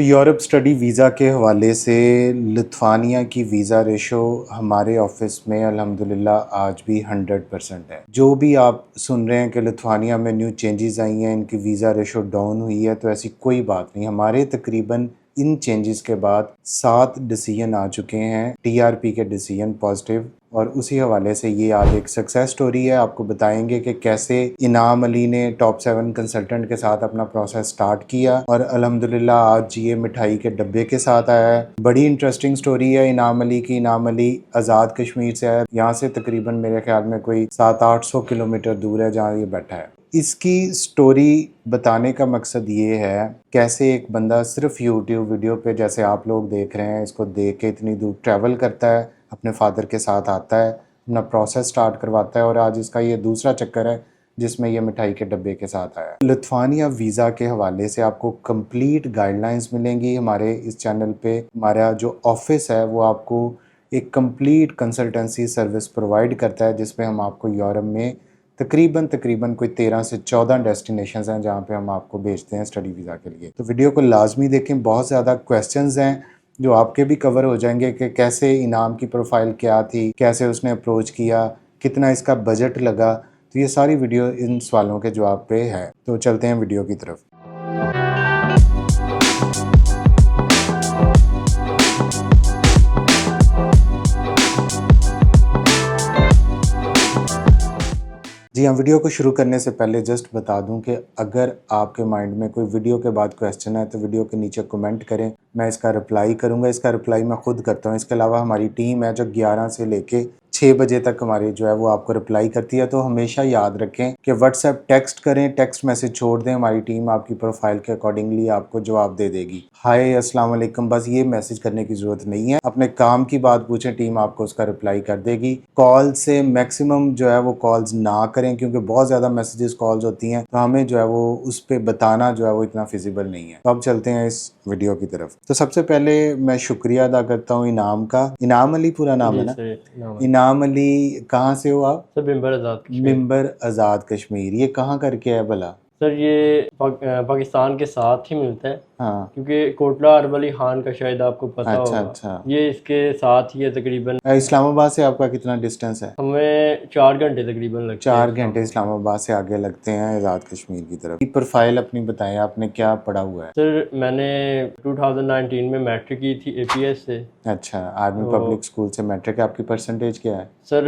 Europe study visa के हवाले से लिथुआनिया की वीज़ा रेशो हमारे ऑफिस में अल्हम्दुलिल्लाह आज भी 100% है। जो भी आप सुन रहे हैं कि लिथुआनिया में न्यू चेंजेस आई हैं, इनकी वीज़ा रेशो डाउन हुई है, तो ऐसी कोई बात नहीं। हमारे तकरीबन इन चेंजेस के बाद 7 डिसीजन आ चुके हैं, टीआरपी के डिसीजन पॉजिटिव, और उसी हवाले से ये आज एक सक्सेस स्टोरी है। आपको बताएंगे कि कैसे इनाम अली ने टॉप 7 कंसल्टेंट के साथ अपना प्रोसेस स्टार्ट किया और अल्हम्दुलिल्लाह आज ये मिठाई के डब्बे के साथ आया है। बड़ी इंटरेस्टिंग स्टोरी है इनाम अली की। इनाम अली आज़ाद कश्मीर से है, यहाँ से तकरीबन मेरे ख्याल में कोई 700-800 किलोमीटर दूर है जहाँ ये बैठा है। इसकी स्टोरी बताने का मकसद ये है कैसे एक बंदा सिर्फ यूट्यूब वीडियो पे, जैसे आप लोग देख रहे हैं, इसको देख के इतनी दूर ट्रैवल करता है, अपने फादर के साथ आता है, अपना प्रोसेस स्टार्ट करवाता है, और आज इसका ये दूसरा चक्कर है जिसमें ये मिठाई के डब्बे के साथ आया। लिथुआनिया वीज़ा के हवाले से आपको कंप्लीट गाइडलाइंस मिलेंगी हमारे इस चैनल पे। हमारा जो ऑफिस है वो आपको एक कंप्लीट कंसल्टेंसी सर्विस प्रोवाइड करता है, जिसमें हम आपको यूरोप में तकरीबन कोई 13 से 14 डेस्टिनेशंस हैं जहाँ पे हम आपको भेजते हैं स्टडी वीज़ा के लिए। तो वीडियो को लाजमी देखें, बहुत ज़्यादा क्वेश्चंस हैं जो आपके भी कवर हो जाएंगे कि कैसे इनाम की प्रोफाइल क्या थी, कैसे उसने अप्रोच किया, कितना इसका बजट लगा। तो ये सारी वीडियो इन सवालों के जवाब पे है। तो चलते हैं वीडियो की तरफ। जी हाँ, वीडियो को शुरू करने से पहले जस्ट बता दूं कि अगर आपके माइंड में कोई वीडियो के बाद क्वेश्चन है तो वीडियो के नीचे कमेंट करें, मैं इसका रिप्लाई करूंगा। इसका रिप्लाई मैं खुद करता हूं। इसके अलावा हमारी टीम है जो 11 से लेके 6 बजे तक हमारी जो है वो आपको रिप्लाई करती है। तो हमेशा याद रखें कि व्हाट्सएप टेक्स्ट करें, टेक्स्ट मैसेज छोड़ दें, हमारी टीम आपकी प्रोफाइल के अकॉर्डिंगली आपको जवाब दे देगी। हाय, अस्सलाम वालेकुम, बस ये मैसेज करने की ज़रूरत नहीं है। अपने काम की बात पूछें, टीम आपको उसका रिप्लाई कर देगी। कॉल से मैक्सिमम जो है वो कॉल्स ना करें, क्योंकि बहुत ज़्यादा मैसेजेस कॉल्स होती हैं, तो हमें जो है वो उस पर बताना जो है वो इतना फिजिबल नहीं है। तो अब चलते हैं इस वीडियो की तरफ। तो सबसे पहले मैं शुक्रिया अदा करता हूँ इनाम का। इनाम अली पूरा नाम है ना? इनाम अली, कहाँ से हो आप? सर मिंबर आज़ाद कश्मीर। मिंबर आज़ाद कश्मीर, ये कहाँ करके है भला? सर ये पाकिस्तान के साथ ही मिलता है। हाँ, क्योंकि कोटला अरब अली खान का शायद आपको पता अच्छा होगा। अच्छा। ये इसके साथ ही है तकरीबन। इस्लामाबाद से आपका कितना डिस्टेंस है? हमें 4 घंटे तकरीबन लगते हैं 4 घंटे इस्लामाबाद से आगे लगते हैं आज़ाद कश्मीर की तरफ। प्रोफाइल अपनी बताएं, आपने क्या पढ़ा हुआ है? सर मैंने 2019 में मैट्रिक की थी एपीएस से। अच्छा, आर्मी तो पब्लिक स्कूल से मैट्रिक। आपकी परसेंटेज क्या है? सर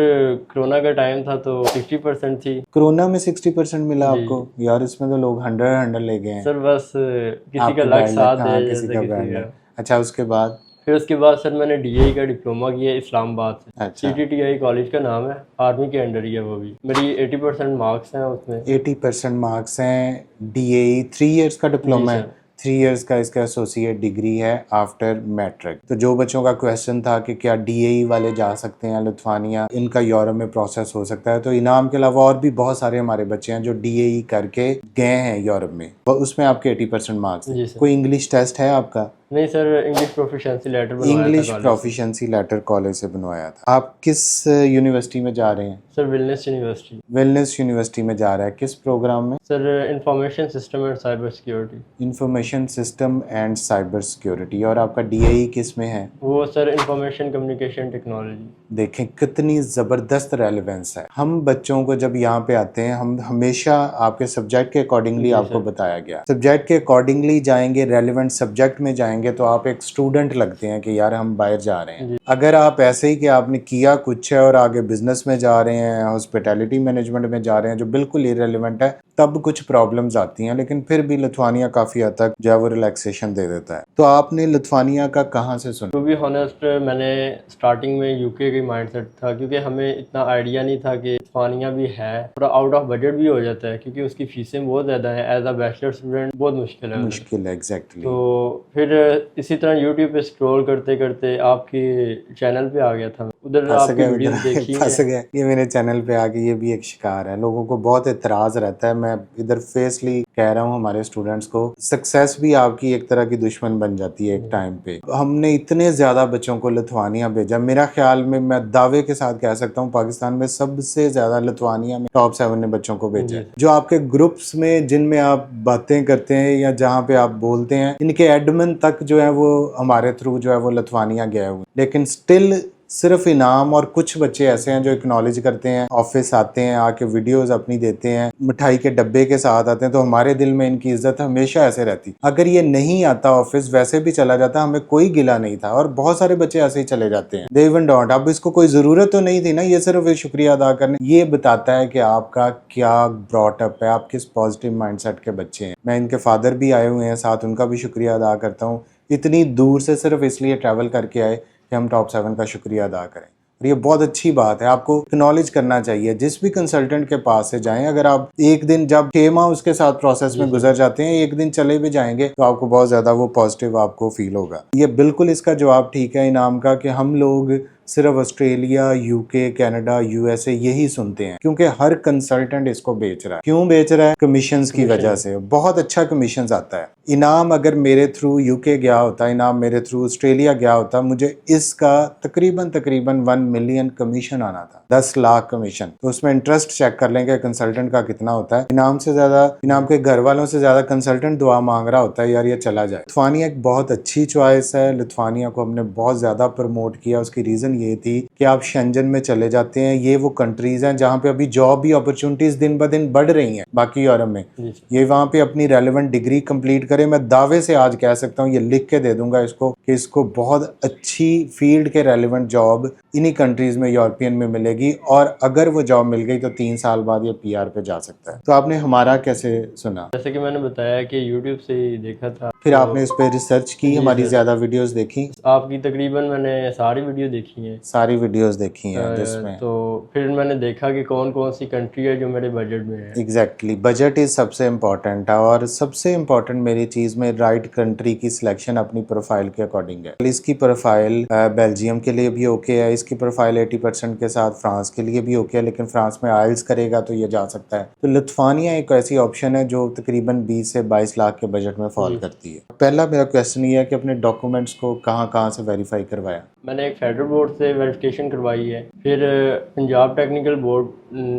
कोरोना का टाइम था तो 60% थी। कोरोना में 60% मिला जी। आपको? यार इसमें तो लोग 100 ले गए हैं। सर बस किसी का आपकी लक बैड लक, साथ हाँ, दे किसी जैसे का किसी बैड का। लक। अच्छा, उसके बाद? फिर उसके बाद सर मैंने डीएई का डिप्लोमा किया इस्लामाबाद से। अच्छा, सीटीटीआई कॉलेज का नाम है, आर्मी के अंडर ही है वो भी। मेरी 80% मार्क्स हैं उसमें। 80% मार्क्स हैं। डीएई 3 इयर्स का जी डिप्लोमा है। सर। 3 इयर्स का इसका एसोसिएट डिग्री है आफ्टर मैट्रिक। तो जो बच्चों का क्वेश्चन था कि क्या डीएई वाले जा सकते हैं लिथुआनिया, इनका यूरोप में प्रोसेस हो सकता है, तो इनाम के अलावा और भी बहुत सारे हमारे बच्चे हैं जो डीएई करके गए हैं यूरोप में, उसमें आपके 80% मार्क्स हैं। जी सर। कोई इंग्लिश टेस्ट है आपका? नहीं सर, इंग्लिश प्रोफिशिएंसी लेटर बनवाया था इंग्लिश कॉलेज से। प्रोफिशिएंसी लेटर कॉलेज से बनवाया था। आप किस यूनिवर्सिटी में जा रहे हैं? Sir wellness university. Wellness university में जा रहा है। किस प्रोग्राम में? Sir information system and cyber security. Information system and cyber security. और आपका डीएई किस में है? वो सर इंफॉर्मेशन कम्युनिकेशन टेक्नोलॉजी। देखें कितनी ज़बरदस्त रेलेवेंस है। हम बच्चों को जब यहाँ पे आते हैं, हम हमेशा आपके सब्जेक्ट के अकॉर्डिंगली जी आपको सर। बताया गया, सब्जेक्ट के अकॉर्डिंगली जाएंगे, रेलेवेंट सब्जेक्ट में जाएंगे तो आप एक स्टूडेंट लगते हैं कि यार हम बाहर जा रहे हैं। जी। अगर आप ऐसे ही कि आपने किया कुछ है और आगे बिजनेस में जा रहे हैं, हॉस्पिटैलिटी मैनेजमेंट में जा रहे हैं, जो बिल्कुल इरेलीवेंट है, तब कुछ प्रॉब्लम्स आती हैं। लेकिन फिर भी लिथुआनिया काफ़ी हद तक जो है वो रिलैक्सेशन दे देता है। तो आपने लिथुआनिया का कहाँ से सुना? टू बी ऑनेस्ट मैंने स्टार्टिंग में यूके की माइंडसेट था, क्योंकि हमें इतना आइडिया नहीं था कि लिथुआनिया भी है। थोड़ा आउट ऑफ बजट भी हो जाता है क्योंकि उसकी फीसें बहुत ज़्यादा है। एज अ बैचलर स्टूडेंट बहुत मुश्किल है उधर। मुश्किल है, एग्जैक्टली। तो फिर इसी तरह यूट्यूब पे स्क्रॉल करते करते आपकी चैनल पे आ गया था। उधर फंस आपकी गए वीडियोस उधर देखी फंस हैं। गए। ये मेरे चैनल पे आके ये भी एक शिकार है, लोगों को बहुत एतराज रहता है। मैं इधर फेसली कह रहा हूँ हमारे स्टूडेंट्स को, सक्सेस भी आपकी एक तरह की दुश्मन बन जाती है एक टाइम पे। हमने इतने ज्यादा बच्चों को लिथुआनिया भेजा, मेरा ख्याल में मैं दावे के साथ कह सकता हूँ पाकिस्तान में सबसे ज्यादा लिथुआनिया में टॉप 7 ने बच्चों को भेजा है। जो आपके ग्रुप्स में जिनमें आप बातें करते हैं या जहाँ पे आप बोलते हैं, इनके एडमिन तक जो है वो हमारे थ्रू जो है वो लिथुआनिया गए हुए, लेकिन स्टिल सिर्फ इनाम और कुछ बच्चे ऐसे हैं जो एक्नॉलेज करते हैं, ऑफिस आते हैं, आके वीडियोस अपनी देते हैं, मिठाई के डब्बे के साथ आते हैं, तो हमारे दिल में इनकी इज्जत हमेशा ऐसे रहती। अगर ये नहीं आता ऑफिस, वैसे भी चला जाता, हमें कोई गिला नहीं था। और बहुत सारे बच्चे ऐसे ही चले जाते हैं, दे इवन डोंट। अब इसको कोई जरूरत तो नहीं थी ना, ये सिर्फ एक शुक्रिया अदा करने। ये बताता है कि आपका क्या ब्रॉट अप है, आप किस पॉजिटिव माइंडसेट के बच्चे हैं। मैं इनके फादर भी आए हुए हैं साथ, उनका भी शुक्रिया अदा करता हूँ, इतनी दूर से सिर्फ इसलिए ट्रैवल करके आए कि हम टॉप 7 का शुक्रिया अदा करें। और ये बहुत अच्छी बात है, आपको एक्नॉलेज करना चाहिए। जिस भी कंसल्टेंट के पास से जाएं, अगर आप एक दिन, जब 6 माह उसके साथ प्रोसेस में गुजर जाते हैं, एक दिन चले भी जाएंगे तो आपको बहुत ज्यादा वो पॉजिटिव आपको फील होगा। ये बिल्कुल इसका जवाब ठीक है इनाम का, कि हम लोग सिर्फ ऑस्ट्रेलिया, यूके, कनाडा, यूएसए यही सुनते हैं, क्योंकि हर कंसल्टेंट इसको बेच रहा है। क्यों बेच रहा है? कमीशंस की वजह से। बहुत अच्छा कमीशंस आता है। इनाम अगर मेरे थ्रू यूके गया होता, इनाम मेरे थ्रू ऑस्ट्रेलिया गया होता, मुझे इसका तकरीबन 1 मिलियन कमीशन आना था, 10 लाख कमीशन। तो उसमें इंटरेस्ट चेक कर लेंगे कंसल्टेंट का कितना होता है। इनाम से ज्यादा, इनाम के घर वालों से ज्यादा कंसल्टेंट दुआ मांग रहा होता है, यार ये चला जाए। लिथुआनिया एक बहुत अच्छी चॉइस है। लिथुआनिया को हमने बहुत ज्यादा प्रमोट किया। उसकी रीजन ये थी कि आप शेंजन में चले जाते हैं, ये वो कंट्रीज हैं जहाँ पे अभी जॉब भी अपॉर्चुनिटीज दिन ब दिन बढ़ रही हैं बाकी यूरोप में। ये वहाँ पे अपनी रेलेवेंट डिग्री कंप्लीट करे। मैं दावे से आज कह सकता हूँ, ये लिख के दे दूंगा इसको, कि इसको बहुत अच्छी फील्ड के रेलेवेंट जॉब इन्हीं कंट्रीज में, यूरोपियन में मिलेगी। और अगर वो जॉब मिल गई तो 3 साल बाद ये PR पे जा सकता है। तो आपने हमारा कैसे सुना? जैसे कि मैंने बताया कि यूट्यूब से ही देखा था। फिर तो आपने इस पे रिसर्च की, हमारी ज्यादा वीडियोस देखी? आपकी तकरीबन मैंने सारी वीडियो देखी हैं। सारी वीडियोस देखी हैं जिसमें तो फिर मैंने देखा कि कौन कौन सी कंट्री है जो मेरे बजट में है। एग्जैक्टली, बजट इज सबसे इम्पोर्टेंट है। और सबसे इम्पोर्टेंट मेरी चीज़ में राइट कंट्री की सिलेक्शन अपनी प्रोफाइल के अकॉर्डिंग है। इसकी प्रोफाइल बेल्जियम के लिए भी ओके है, इसकी प्रोफाइल 80% के साथ फ्रांस के लिए भी ओके है, लेकिन फ्रांस में आइल्स करेगा तो ये जा सकता है। तो लिथुआनिया एक ऐसी ऑप्शन है जो तकरीबन 20 से 22 लाख के बजट में फॉल करती है। पहला मेरा क्वेश्चन ये है कि अपने डॉक्यूमेंट्स को कहाँ से वेरीफाई करवाया? मैंने एक फेडरल बोर्ड से वेरिफिकेशन करवाई है, फिर पंजाब टेक्निकल बोर्ड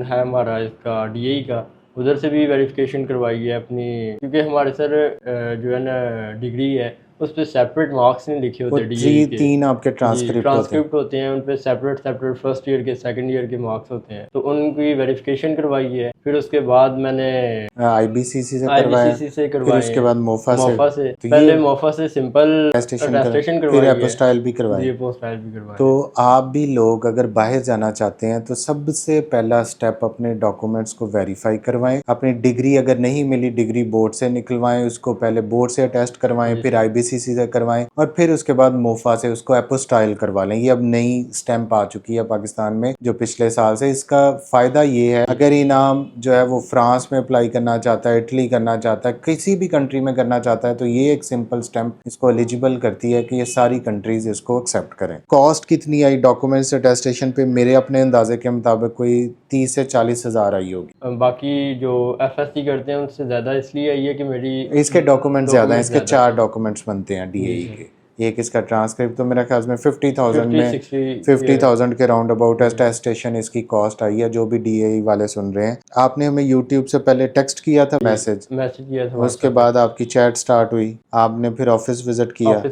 है हमारा इसका DAE का, उधर से भी वेरिफिकेशन करवाई है अपनी, क्योंकि हमारे सर जो है ना डिग्री है उस पर सेपरेट मार्क्स नहीं लिखे होते। DAE के 3 आपके ट्रांसक्रिप्ट होते हैं, उन पे सेपरेट फर्स्ट ईयर के, सेकंड ईयर के मार्क्स होते हैं, तो उनकी वेरिफिकेशन करवाई है। फिर उसके बाद मैंने IBCC से करवाया, फिर उसके बाद मोफा से। तो पहले मोफा से सिंपल अटेस्टेशन करवाई, फिर एपोस्टाइल भी करवाई। पोस्टाइल भी करवाई। तो आप भी लोग अगर बाहर जाना चाहते हैं तो सबसे पहला स्टेप अपने डॉक्यूमेंट्स को वेरीफाई करवाएं। अपनी डिग्री अगर नहीं मिली, डिग्री बोर्ड से निकलवाएं, उसको पहले बोर्ड से अटेस्ट करवाएं, फिर IBCC से करवाएं, और फिर उसके बाद मोफा से उसको एपोस्टाइल करवा लें। ये अब नई स्टैंप आ चुकी है पाकिस्तान में जो पिछले साल से। इसका फायदा ये है, अगर इनाम जो है वो फ्रांस में अप्लाई करना चाहता है, इटली करना चाहता है, किसी भी कंट्री में करना चाहता है, तो ये एक सिंपल स्टैंप इसको एलिजिबल करती है कि ये सारी कंट्रीज इसको एक्सेप्ट करें। कॉस्ट कितनी आई डॉक्यूमेंट्स अटेस्टेशन पे? मेरे अपने अंदाजे के मुताबिक कोई 30 से 40 हज़ार आई होगी। बाकी जो FSC करते हैं उनसे ज़्यादा इसलिए आई है कि मेरी इसके डॉक्यूमेंट ज़्यादा हैं, इसके 4 डॉक्यूमेंट्स बनते हैं DAE के। एक इसका ट्रांसक्रिप्ट, तो मेरे ख्याल में 50,000 के राउंड अबाउट अटेस्टेशन इसकी कॉस्ट आई है, जो भी DAE वाले सुन रहे हैं। आपने हमें यूट्यूब से पहले टेक्स्ट किया था, मैसेज किया था, उसके बाद आपकी चैट स्टार्ट हुई, आपने फिर ऑफिस विजिट किया। था।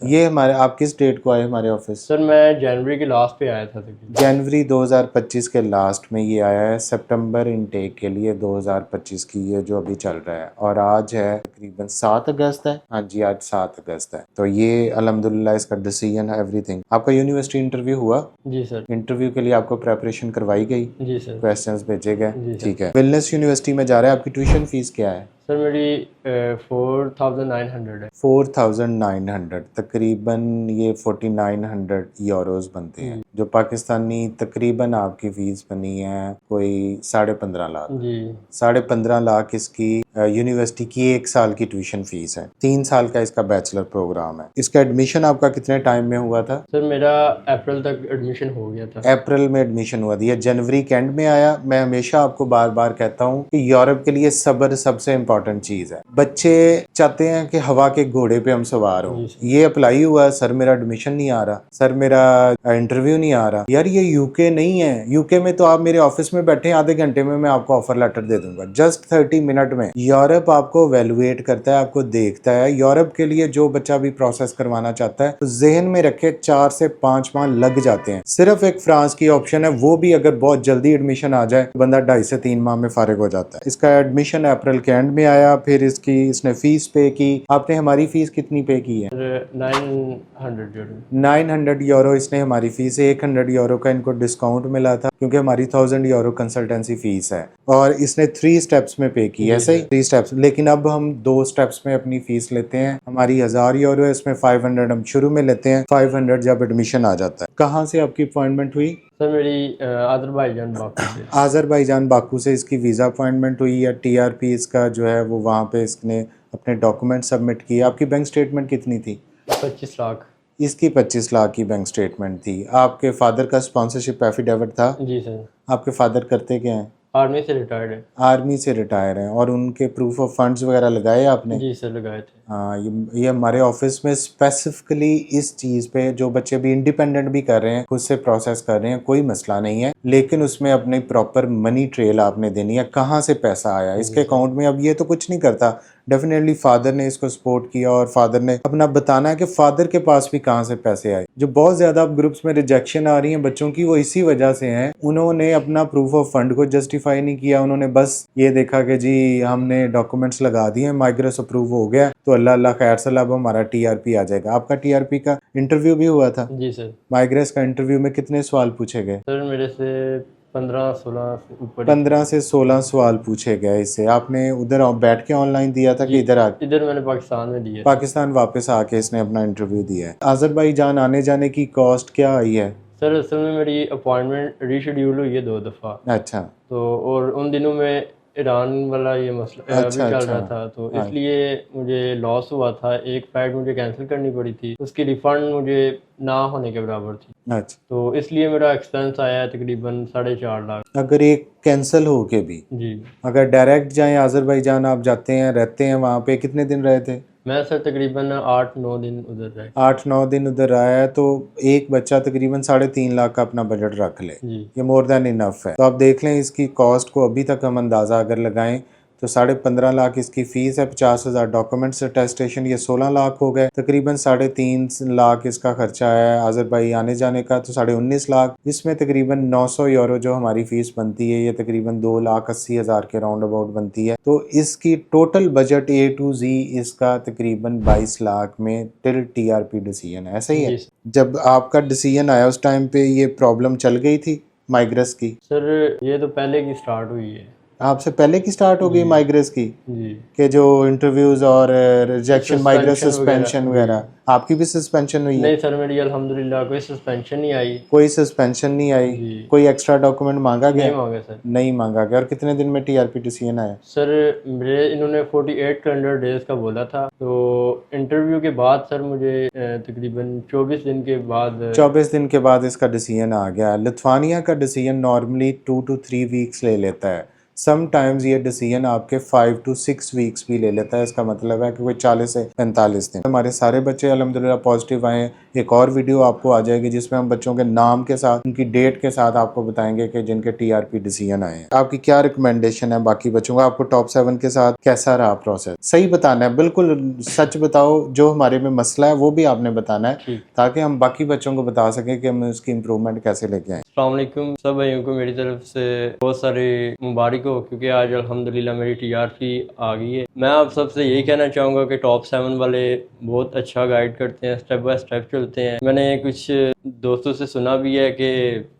ये हमारे, आप किस डेट को आए हमारे ऑफिस? सर मैं जनवरी के लास्ट पे आया था। जनवरी 2025 के लास्ट में ये आया है, सितंबर इनटेक के लिए 2025 की, ये जो अभी चल रहा है। और आज है तकरीबन 7 अगस्त है। हाँ जी, आज 7 अगस्त है। तो ये अल्हम्दुलिल्लाह इसका डिसीजन है, एवरीथिंग। आपका यूनिवर्सिटी इंटरव्यू हुआ? जी सर। इंटरव्यू के लिए आपको प्रेपरेशन करवाई गई? जी सर। क्वेश्चंस भेजे गए? ठीक है। वेलनेस यूनिवर्सिटी में जा रहे हैं, आपकी ट्यूशन फीस क्या है? सर मेरी 4900 है। 4900 तकरीबन ये 4900 यूरोस बनते हैं, जो पाकिस्तानी तकरीबन आपकी फीस बनी है कोई 15.5 लाख। जी 15.5 लाख इसकी यूनिवर्सिटी की 1 साल की ट्यूशन फीस है। 3 साल का इसका बैचलर प्रोग्राम है। इसका एडमिशन आपका कितने टाइम में हुआ था? सर मेरा अप्रैल तक एडमिशन हो गया था। अप्रैल में एडमिशन हुआ था, ये जनवरी के एंड में आया। मैं हमेशा आपको बार बार कहता हूँ कि यूरोप के लिए सब्र सबसे इम्पोर्टेंट चीज है। बच्चे चाहते हैं कि हवा के घोड़े पे हम सवार हों। जी सर। ये अप्लाई हुआ, सर मेरा एडमिशन नहीं आ रहा, सर मेरा इंटरव्यू नहीं आ रहा। यार ये यूके नहीं है। यूके में तो आप मेरे ऑफिस में बैठे, आधे घंटे में मैं आपको ऑफर लेटर दे दूंगा, जस्ट 30 मिनट में। यूरोप आपको वैल्यूएट करता है, आपको देखता है। यूरोप के लिए जो बच्चा भी प्रोसेस करवाना चाहता है तो जहन में रखे 4 से 5 माह लग जाते हैं। सिर्फ एक फ्रांस की ऑप्शन है, वो भी अगर बहुत जल्दी एडमिशन आ जाए तो बंदा 2.5 से 3 माह में फारिग हो जाता है। इसका एडमिशन अप्रैल के एंड में आया, फिर इसने फीस पे की। आपने हमारी फीस कितनी पे की है? 900 यूरो। 900 यूरो इसने हमारी फीस है। 100 यूरो का इनको डिस्काउंट मिला था क्योंकि हमारी 1000 यूरो कंसल्टेंसी फीस है, और इसने 3 स्टेप्स में पे की है। सही 3 स्टेप्स, लेकिन अब हम 2 स्टेप्स में अपनी फीस लेते हैं। हमारी 1000 यूरो है, इसमें 500 हम शुरू में लेते हैं, 500 जब एडमिशन आ जाता है। कहाँ से आपकी अपॉइंटमेंट हुई? सर मेरी अजरबैजान बाकू से। आज़रबाईजान बाकू से इसकी वीज़ा अपॉइंटमेंट हुई है। टीआरपी इसका जो है वो वहाँ पे इसने अपने डॉक्यूमेंट सबमिट किए। आपकी बैंक स्टेटमेंट कितनी थी? 25 लाख। इसकी 25 लाख की बैंक स्टेटमेंट थी। आपके फादर का स्पॉन्सरशिप एफिडेविट था? जी सर। आपके फादर करते क्या हैं? आर्मी से रिटायर्ड है। आर्मी से रिटायर हैं। और उनके प्रूफ ऑफ फंड्स वगैरह लगाए आपने? जी सर लगाए थे। हाँ, ये हमारे ऑफिस में स्पेसिफिकली इस चीज़ पे, जो बच्चे भी इंडिपेंडेंट भी कर रहे हैं, खुद से प्रोसेस कर रहे हैं, कोई मसला नहीं है, लेकिन उसमें अपनी प्रॉपर मनी ट्रेल आपने देनी है, कहाँ से पैसा आया इसके अकाउंट में। अब ये तो कुछ नहीं करता, डेफिनेटली फादर ने इसको सपोर्ट किया और फादर ने अपना बताना है कि फादर के पास भी कहाँ से पैसे आए। जो बहुत ज़्यादा अब ग्रुप्स में रिजेक्शन आ रही है बच्चों की, वो इसी वजह से हैं। उन्होंने अपना प्रूफ ऑफ फंड को जस्टिफाई नहीं किया, उन्होंने बस ये देखा कि जी हमने डॉक्यूमेंट्स लगा दिए, माइग्रेस अप्रूव हो गया तो अल्लाह अल्लाह खैर सलाह, अब हमारा टीआरपी आ जाएगा। आपका टीआरपी का इंटरव्यू भी हुआ था? जी सर। माइग्रेस का इंटरव्यू में कितने सवाल पूछे गए? सर मेरे से 15-16 से ऊपर। 15 से 16 सवाल पूछे गए। इससे आपने उधर बैठ के ऑनलाइन दिया था कि इधर आके? इधर मैंने पाकिस्तान में दिया। पाकिस्तान वापस आके इसने अपना इंटरव्यू दिया है। आज़रबाईजान आने जाने की कॉस्ट क्या आई है? सर असल में मेरी अपॉइंटमेंट रीशेड्यूल हुई है 2 दफ़ा। अच्छा तो और उन दिनों में ईरान वाला ये मसला अभी चल रहा था, तो इसलिए मुझे लॉस हुआ था। एक फ़्लाइट मुझे कैंसिल करनी पड़ी थी, उसकी रिफ़ंड मुझे ना होने के बराबर थी। अच्छा, तो इसलिए मेरा एक्सपेंस आया है तकरीबन 4.5 लाख। अगर एक कैंसिल हो के भी, जी अगर डायरेक्ट जाएं आज़रबाईजान, आप जाते हैं, रहते हैं वहाँ पे, कितने दिन रहे थे? मैं सर तकरीबन 8-9 दिन उधर रहे। 8-9 दिन उधर रहा है, तो एक बच्चा तकरीबन 3.5 लाख का अपना बजट रख ले, जी ये मोर देन इनफ है। तो आप देख लें इसकी कॉस्ट को, अभी तक हम अंदाज़ा अगर लगाएं तो 15.5 लाख इसकी फ़ीस है, 50,000 डॉक्यूमेंट्स अटेस्टेशन, ये 16 लाख हो गए। तकरीबन 3.5 लाख इसका खर्चा है आज़रबाई आने जाने का, तो 19.5 लाख। इसमें तकरीबन 900 यूरो जो हमारी फ़ीस बनती है, ये तकरीबन 2,80,000 के राउंड अबाउट बनती है। तो इसकी total budget A to Z इसका तकरीबन 22 लाख में टिल TRP डिसीजन है। ऐसा ही है? जी जब आपका डिसीजन आया उस टाइम पे ये प्रॉब्लम चल गई थी माइग्रेस की? सर ये तो पहले की स्टार्ट हुई है। आपसे पहले की स्टार्ट हो गई माइग्रेस की? जी के जो इंटरव्यूज और रिजेक्शन, माइग्रेस Suspension सस्पेंशन वगैरह। वगैरह, आपकी भी सस्पेंशन हुई है? नहीं सर मेरी अल्हम्दुलिल्लाह कोई सस्पेंशन नहीं आई। कोई सस्पेंशन नहीं आई? जी कोई एक्स्ट्रा डॉक्यूमेंट मांगा नहीं गया? मांगा सर। नहीं मांगा गया। और कितने दिन में TRP डिसीजन आया? सर मेरे इन्होंने 48 कैलेंडर डेज का बोला था, तो इंटरव्यू के बाद सर मुझे तकरीबन 24 दिन के बाद 24 दिन के बाद इसका डिसीजन आ गया। लिथुआनिया का डिसीजन नॉर्मली 2 to 3 वीक्स ले लेता है। समटाइम्स ये डिसीजन आपके 5 to 6 वीक्स भी ले लेता है। इसका मतलब है कि कोई 40 से 45 दिन। हमारे सारे बच्चे अल्हम्दुलिल्लाह पॉजिटिव आए हैं। एक और वीडियो आपको आ जाएगी जिसमें हम बच्चों के नाम के साथ, उनकी डेट के साथ आपको बताएंगे कि जिनके TRP डिसीजन आए हैं। आपकी क्या रिकमेंडेशन है बाकी बच्चों का? आपको टॉप 7 के साथ कैसा रहा प्रोसेस? सही बताना है, बिल्कुल सच बताओ, जो हमारे में मसला है वो भी आपने बताना है, ठीक। ताकि हम बाकी बच्चों को बता सकें कि हम उसकी इम्प्रूवमेंट कैसे लेके आए। अस्सलाम वालेकुम सब भाइयों को मेरी तरफ से बहुत सारी मुबारक हो, क्योंकि आज अल्हम्दुलिल्लाह मेरी TRP आ गई है। मैं आप सबसे यही कहना चाहूँगा कि टॉप 7 वाले बहुत अच्छा गाइड करते हैं, स्टेप बाय स्टेप चलते हैं। मैंने कुछ दोस्तों से सुना भी है कि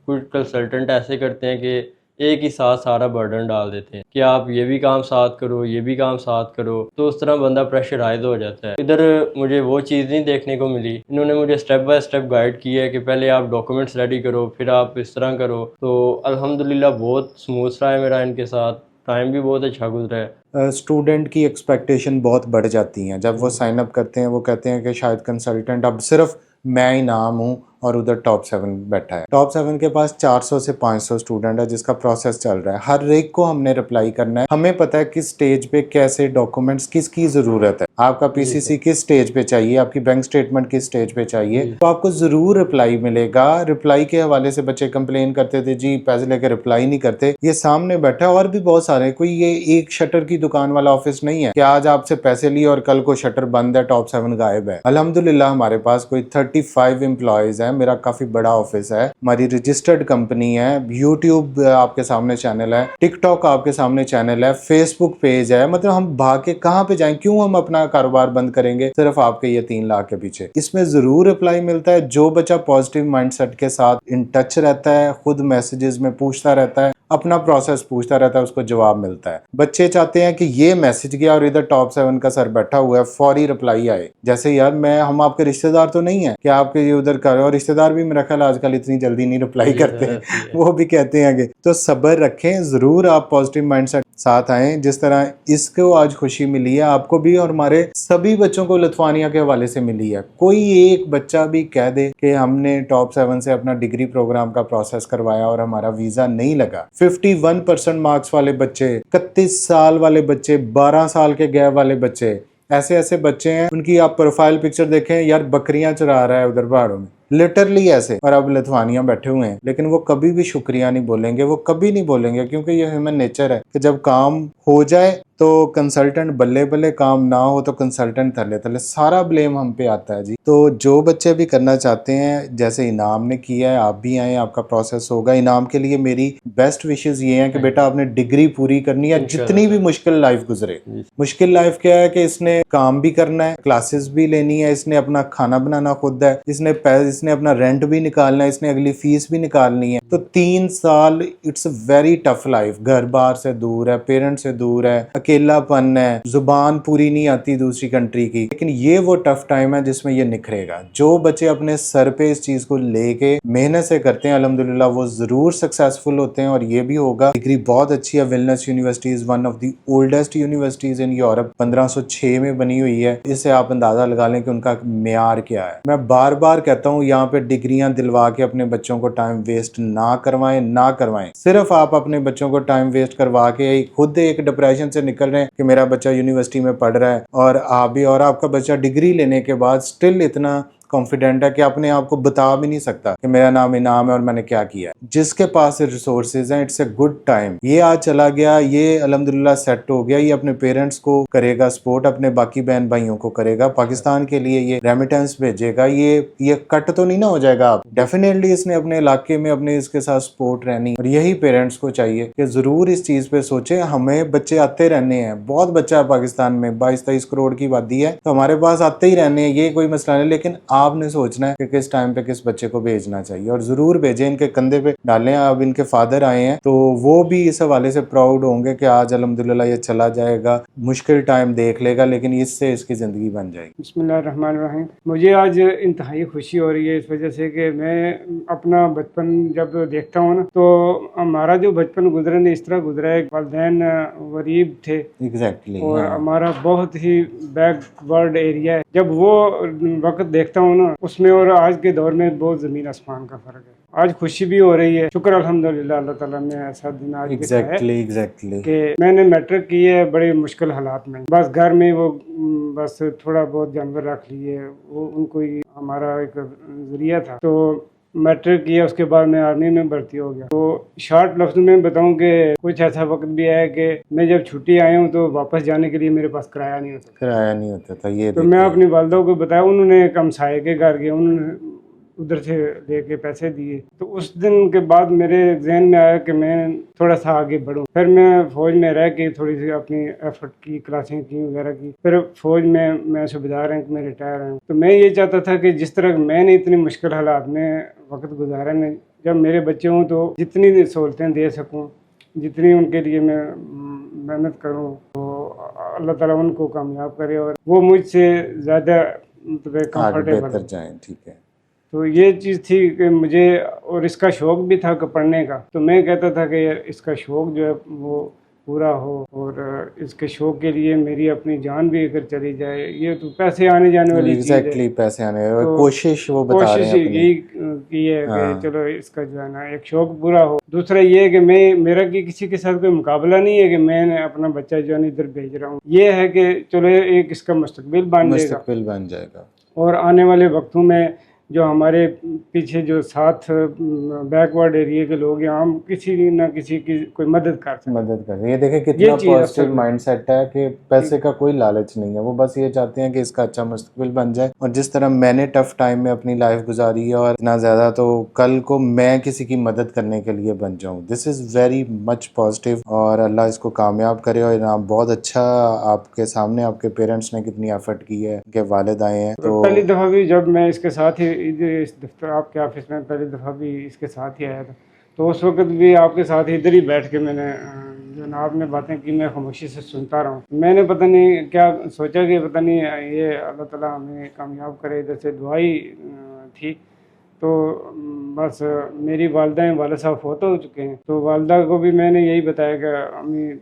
कुछ कंसल्टेंट ऐसे करते हैं कि एक ही साथ सारा बर्डन डाल देते हैं कि आप ये भी काम साथ करो, ये भी काम साथ करो, तो उस तरह बंदा प्रेशराइज हो जाता है। इधर मुझे वो चीज़ नहीं देखने को मिली। इन्होंने मुझे स्टेप बाय स्टेप गाइड किया है कि पहले आप डॉक्यूमेंट्स रेडी करो, फिर आप इस तरह करो। तो अल्हम्दुलिल्लाह बहुत स्मूथ रहा है मेरा इनके साथ, टाइम भी बहुत अच्छा गुजरा है। स्टूडेंट की एक्सपेक्टेशन बहुत बढ़ जाती हैं जब वो साइन अप करते हैं। वो कहते हैं कि शायद कंसल्टेंट अब सिर्फ मैं ही नाम हूँ और उधर टॉप 7 बैठा है। टॉप 7 के पास 400 से 500 स्टूडेंट है जिसका प्रोसेस चल रहा है। हर एक को हमने रिप्लाई करना है। हमें पता है किस स्टेज पे कैसे डॉक्यूमेंट्स किसकी ज़रूरत है। आपका पीसीसी किस स्टेज पे चाहिए, आपकी बैंक स्टेटमेंट किस स्टेज पे चाहिए, तो आपको ज़रूर रिप्लाई मिलेगा। रिप्लाई के हवाले से बच्चे कंप्लेन करते थे जी पैसे लेकर रिप्लाई नहीं करते। ये सामने बैठा है और भी बहुत सारे, कोई ये एक शटर की दुकान वाला ऑफिस नहीं है कि आज आपसे पैसे लिए और कल को शटर बंद है, टॉप 7 गायब है। अल्हम्दुलिल्लाह हमारे पास कोई 35 एम्प्लॉयज है। मेरा काफी बड़ा ऑफिस है, हमारी रजिस्टर्ड कंपनी है, यूट्यूब आपके सामने चैनल है, टिकटॉक आपके सामने चैनल है, फेसबुक पेज है। मतलब हम भाग के कहाँ पे जाएं, क्यों हम अपना कारोबार बंद करेंगे सिर्फ आपके ये 3 लाख के पीछे। इसमें जरूर रिप्लाई मिलता है। जो बच्चा पॉजिटिव माइंडसेट के साथ इन टच रहता है, खुद मैसेजेस में पूछता रहता है, अपना प्रोसेस पूछता रहता है, उसको जवाब मिलता है। बच्चे चाहते हैं कि ये मैसेज गया और इधर टॉप 7 का सर बैठा हुआ है, फौरी रिप्लाई आए। जैसे यार हम आपके रिश्तेदार तो नहीं है कि आपके ये उधर करो, और रिश्तेदार भी मेरा ख्याल आजकल इतनी जल्दी नहीं रिप्लाई करते हैं। वो भी कहते हैं कि तो सब्र रखें, जरूर आप पॉजिटिव माइंडसेट साथ आए। जिस तरह इसको आज खुशी मिली है, आपको भी और हमारे सभी बच्चों को लुत्फानिया के हवाले से मिली है। कोई एक बच्चा भी कह दे कि हमने टॉप 7 से अपना डिग्री प्रोग्राम का प्रोसेस करवाया और हमारा वीजा नहीं लगा। 51% मार्क्स वाले बच्चे, 31 साल वाले बच्चे, 12 साल के गैप वाले बच्चे, ऐसे ऐसे बच्चे हैं। उनकी आप प्रोफाइल पिक्चर देखें, यार बकरियां चरा रहा है उधर पहाड़ों में, लिटरली ऐसे। और अब लुत्फानिया बैठे हुए हैं, लेकिन वो कभी भी शुक्रिया नहीं बोलेंगे, वो कभी नहीं बोलेंगे, क्योंकि ये ह्यूमन नेचर है कि जब काम हो जाए तो कंसल्टेंट बल्ले बल्ले, काम ना हो तो कंसल्टेंट थले थले, सारा ब्लेम हम पे आता है जी। तो जो बच्चे भी करना चाहते हैं, जैसे इनाम ने किया है, आप भी आए, आपका प्रोसेस होगा। इनाम के लिए मेरी बेस्ट विशेष ये है कि बेटा आपने डिग्री पूरी करनी है, जितनी भी मुश्किल लाइफ गुजरे। मुश्किल लाइफ क्या है कि इसने काम भी करना है, क्लासेस भी लेनी है, इसने अपना खाना बनाना खुद है, इसने अपना रेंट भी निकालना है, इसने अगली फीस भी निकालनी है। तो 3 साल इट्स वेरी टफ लाइफ। घर बार से दूर है, पेरेंट्स से दूर है, अकेलापन है, जुबान पूरी नहीं आती दूसरी कंट्री की, लेकिन ये वो टफ टाइम है जिसमें ये निखरेगा। जो बच्चे अपने सर पे इस चीज को लेके मेहनत से करते हैं, अल्हम्दुलिल्लाह वो जरूर सक्सेसफुल होते हैं। और ये भी होगा। डिग्री बहुत अच्छी है। Wellness university is one of the oldest universities in Europe, 1506 में बनी हुई है। इससे आप अंदाजा लगा लें कि उनका मेयार क्या है। मैं बार बार कहता हूँ, यहाँ पे डिग्रियां दिलवा के अपने बच्चों को टाइम वेस्ट ना करवाएं। सिर्फ आप अपने बच्चों को टाइम वेस्ट करवा के खुद एक डिप्रेशन से निकल रहे हैं कि मेरा बच्चा यूनिवर्सिटी में पढ़ रहा है, और आप भी, और आपका बच्चा डिग्री लेने के बाद स्टिल इतना कॉन्फिडेंट है कि अपने आप को बता भी नहीं सकता कि मेरा नाम इनाम है और मैंने क्या किया। जिसके पास रिसोर्सेज हैं, इट्स ए गुड टाइम। ये आज चला गया, ये अल्हम्दुलिल्लाह सेट हो गया, ये अपने पेरेंट्स को करेगा सपोर्ट, अपने बाकी बहन भाइयों को करेगा, पाकिस्तान के लिए ये रेमिटेंस भेजेगा। ये कट तो नहीं ना हो जाएगा। आप डेफिनेटली इसने अपने इलाके में अपने इसके साथ सपोर्ट रहनी, और यही पेरेंट्स को चाहिए कि जरूर इस चीज पे सोचे। हमें बच्चे आते रहने हैं, बहुत बच्चा है पाकिस्तान में, 22-23 करोड़ की आबादी है, तो हमारे पास आते ही रहने हैं, ये कोई मसला नहीं। लेकिन आपने सोचना है कि किस टाइम पे किस बच्चे को भेजना चाहिए, और जरूर भेजें, इनके कंधे पे डालें। अब इनके फादर आए हैं तो वो भी इस हवाले से प्राउड होंगे कि आज अल्हम्दुलिल्लाह ये चला जाएगा, मुश्किल टाइम देख लेगा, लेकिन इससे इसकी जिंदगी बन जाएगी। बिस्मिल्लाहिर्रहमानिर्रहीम। मुझे आज इंतहाई खुशी हो रही है इस वजह से कि मैं अपना बचपन जब देखता हूँ ना, तो हमारा जो बचपन गुजरा ने इस तरह गुजरा है, वालिदैन गरीब थे। एग्जैक्टली। और हमारा बहुत ही बैकवर्ड एरिया है। जब वो वक्त देखता हूँ ना, उसमें और आज के दौर में बहुत ज़मीन आसमान का फ़र्क है। आज खुशी भी हो रही है, शुक्र अल्हम्दुलिल्लाह अल्लाह ताला ने ऐसा दिन आज एग्जैक्टली कि मैंने मैट्रिक की है बड़े मुश्किल हालात में। बस घर में वो बस थोड़ा बहुत जानवर रख लिए, वो उनको ही हमारा एक जरिया था। तो मैट्रिक किया, उसके बाद मैं आर्मी में भर्ती हो गया। तो शॉर्ट लफ्ज़ में बताऊं कि कुछ ऐसा वक्त भी है कि मैं जब छुट्टी आया हूं तो वापस जाने के लिए मेरे पास किराया नहीं होता था। ये तो मैं अपनी वालदा को बताया, उन्होंने एक हमसाये के घर गए, उन्होंने उधर से लेके पैसे दिए। तो उस दिन के बाद मेरे जहन में आया कि मैं थोड़ा सा आगे बढ़ूं। फिर मैं फ़ौज में रह के थोड़ी सी अपनी एफर्ट की, क्लासें की वगैरह की। फिर फ़ौज में मैं सूबेदार रैंक में रिटायर हूँ। तो मैं ये चाहता था कि जिस तरह मैंने इतनी मुश्किल हालात में वक्त गुजारा, मैं जब मेरे बच्चे हों तो जितनी सहूलतें दे सकूँ जितनी उनके लिए मैं मेहनत करूं तो अल्लाह ताला उनको कामयाब करे और वो मुझसे ज़्यादा मतलब आगे कंफर्टेबल बेहतर हो। जाएं। ठीक है। तो ये चीज़ थी कि मुझे और इसका शौक़ भी था कि पढ़ने का, तो मैं कहता था कि यार इसका शौक़ जो है वो पूरा हो और इसके शौक़ के लिए मेरी अपनी जान भी अगर चली जाए, ये तो पैसे आने जाने वाली चीज़ है। एग्जैक्टली पैसे आने और तो कोशिश वो बता रहे कोशिश हैं अपनी। यही की है कि हाँ। चलो इसका जो है ना एक शौक़ पूरा हो। दूसरा ये है कि मेरा कि किसी के साथ कोई मुकाबला नहीं है कि मैं अपना बच्चा जो है ना इधर भेज रहा हूँ। ये है कि चलो एक इसका मुस्तकबिल बन जाएगा मुस्तकबिल बन जाएगा। और आने वाले वक्तों में जो हमारे पीछे जो साथ बैकवर्ड एरिया के लोग हैं, हम किसी न किसी की कोई मदद कर सकते हैं। मदद कर रहे हैं। ये देखें कितना ये चीज़ असल पॉजिटिव में माइंडसेट है कि पैसे का कोई लालच नहीं है। वो बस ये चाहते हैं कि इसका अच्छा मुस्तकबिल बन जाए। और जिस तरह मैंने टफ टाइम में अपनी लाइफ गुजारी है और इतना ज़्यादा, तो कल को मैं किसी की मदद करने के लिए बन जाऊँ। This is very much positive और अल्लाह इसको कामयाब करे। और इनाम बहुत अच्छा आपके सामने, आपके पेरेंट्स ने कितनी एफर्ट की है, उनके वालिद आए हैं। तो पहली दफ़ा भी जब मैं इसके साथ ही इधर इस दफ्तर आपके ऑफिस में पहली दफ़ा भी इसके साथ ही आया था, तो उस वक्त भी आपके साथ इधर ही बैठ के मैंने जो ना आपने बातें की मैं खामोशी से सुनता रहा हूँ। मैंने पता नहीं क्या सोचा कि पता नहीं ये अल्लाह ताला हमें कामयाब करे, इधर से दुआ ही थी। तो बस मेरी वालदा वालिद साहब फौत हो चुके हैं, तो वालदा को भी मैंने यही बताया कि अम्मी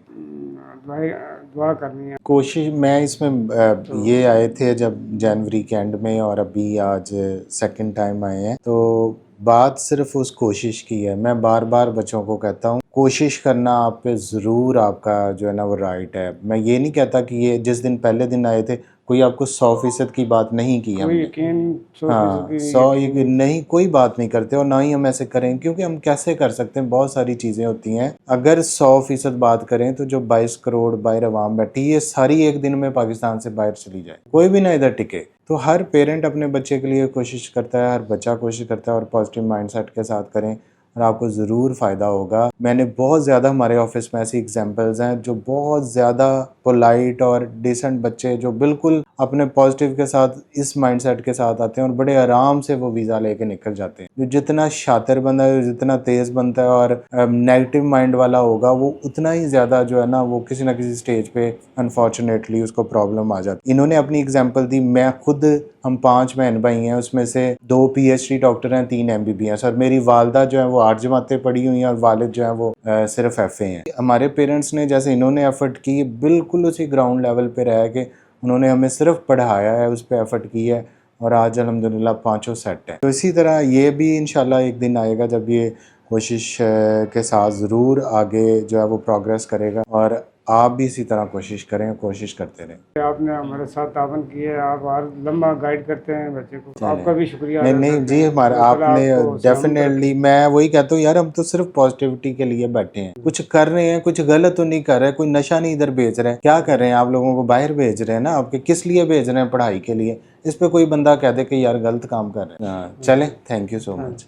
दुआ करनी है। कोशिश मैं इसमें ये आए थे जब जनवरी के एंड में और अभी आज सेकंड टाइम आए हैं, तो बात सिर्फ उस कोशिश की है। मैं बार बार बच्चों को कहता हूँ कोशिश करना आप पे ज़रूर आपका जो है ना वो राइट है। मैं ये नहीं कहता कि ये जिस दिन पहले दिन आए थे कोई आपको 100% की बात नहीं की कोई हमने। यकीन 100% हाँ, की 100 नहीं, कोई बात नहीं करते और ना ही हम ऐसे करें, क्योंकि हम कैसे कर सकते हैं। बहुत सारी चीज़ें होती हैं। अगर 100% बात करें तो जो 22 करोड़ बाहर अवाम बैठी है, सारी एक दिन में पाकिस्तान से बाहर चली जाए, कोई भी ना इधर टिके। तो हर पेरेंट अपने बच्चे के लिए कोशिश करता है, हर बच्चा कोशिश करता है और पॉजिटिव माइंडसेट के साथ करें और आपको ज़रूर फ़ायदा होगा। मैंने बहुत ज़्यादा हमारे ऑफिस में ऐसी एग्जांपल्स हैं जो बहुत ज़्यादा पोलाइट और डिसेंट बच्चे जो बिल्कुल अपने पॉजिटिव के साथ इस माइंडसेट के साथ आते हैं और बड़े आराम से वो वीज़ा लेके निकल जाते हैं। जो जितना शातिर बंदा है, जितना तेज़ बनता है और नेगेटिव माइंड वाला होगा, वो उतना ही ज़्यादा जो है ना वो किसी ना किसी स्टेज पे अनफॉर्चुनेटली उसको प्रॉब्लम आ जाती। इन्होंने अपनी एग्जाम्पल दी, मैं खुद हम 5 बहन भाई हैं, उसमें से 2 PhD डॉक्टर हैं, 3 MBBS और मेरी वालदा जो है वो 8 जमातें पढ़ी हुई हैं और वालिद जो है वो सिर्फ FA हैं। हमारे पेरेंट्स ने जैसे इन्होंने एफर्ट की, बिल्कुल उसी ग्राउंड लेवल पे रह के उन्होंने हमें सिर्फ पढ़ाया है, उस पर एफर्ट की है और आज अल्हम्दुलिल्लाह 5 सेट है। तो इसी तरह ये भी इंशाल्लाह एक दिन आएगा जब ये कोशिश के साथ ज़रूर आगे जो है वो प्रोग्रेस करेगा और आप भी इसी तरह कोशिश करें, कोशिश करते रहें। आपने हमारे साथ तावन किया है, आप हर लम्हा गाइड करते हैं बच्चे को, आपका भी शुक्रिया। नहीं जी, हमारा आपने डेफिनेटली, मैं वही कहता हूँ यार, हम तो सिर्फ पॉजिटिविटी के लिए बैठे हैं। कुछ कर रहे हैं, कुछ गलत तो नहीं कर रहे, कोई नशा नहीं इधर बेच रहे हैं। क्या कर रहे हैं आप लोगों को बाहर भेज रहे हैं ना, आपके किस लिए भेज रहे हैं? पढ़ाई के लिए। इस पे कोई बंदा कह दे कि यार गलत काम कर रहे हैं। चलें, थैंक यू सो मच।